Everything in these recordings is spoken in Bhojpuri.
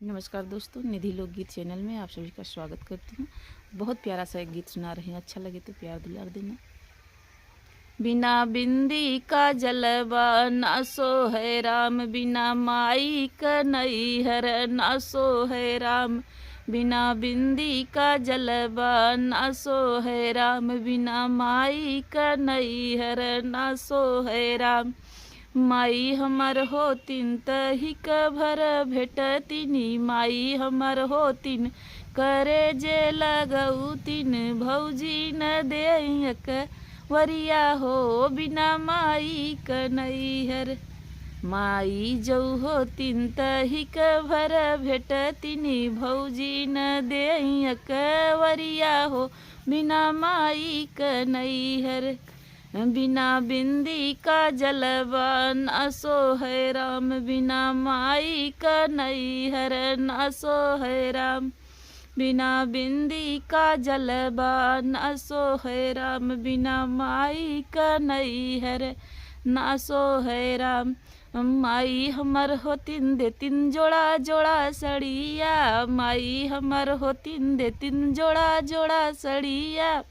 नमस्कार दोस्तों, निधि लोकगीत चैनल में आप सभी का स्वागत करती हूँ। बहुत प्यारा सा एक गीत सुना रही हूँ, अच्छा लगे तो प्यार दुलार देना। बिना बिंदी का जलवा ना सो है राम, बिना माई का नैहर ना सो है राम। बिना बिंदी का जलवा ना सो है राम, बिना माई का नैहर ना सो है राम। माई हमर होतिन तही भर भेटतिनी, माई हमर होतिन करे जे लगौतिन। भौजी न देयक वरिया हो, बिना माई क नैहर। माई जौ होतिन तही भर भेटतिनी, भौजी न देयक वरिया हो, बिना माई क नैहर। बिना बिंदी का जलवा ना सो है राम, बिना माई का नैहर ना सो है राम। बिना बिंदी का जलवा ना सो है राम, बिना माई का नैहर ना सो है राम। माई हमर होतिन देतिन जोड़ा जोड़ा सड़िया, माई हमर होतिन देतिन जोड़ा जोड़ा सड़िया।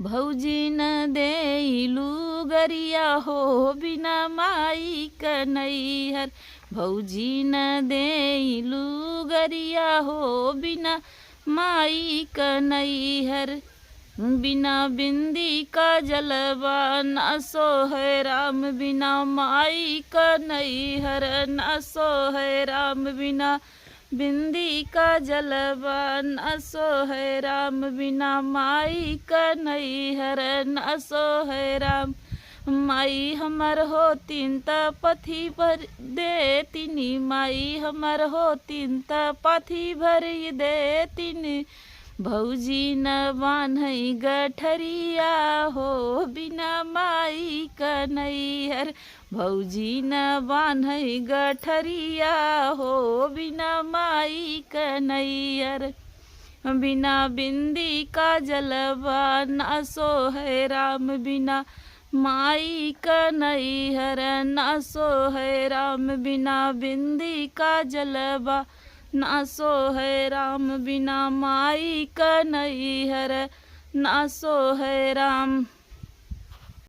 भौजी न देलू गरिया हो, बिना माई क नैहर। भौजी न देलू गरिया हो, बिना माई क नैहर। बिना बिंदी का जलवा ना सो है राम, बिना माई का नैहर ना सो है राम। बिना बिंदी का जलवा ना सो है राम, बिना माई का नैहर ना सो है राम। माई हमर होतिन त पथी भर देतिनी, माई हमर होतिन त पथी भर देतिनी। भौजी न बान्है गठरिया हो, बिना माई क नैहर। भौजी न बान्है गठरिया हो, बिना माई क नैहर। बिना बिंदी का जलवा ना सो है राम, बिना माई क नैहर ना सो है राम। बिना बिंदी का जलवा ना सो है राम, बिना माई क नैहर ना सो है राम।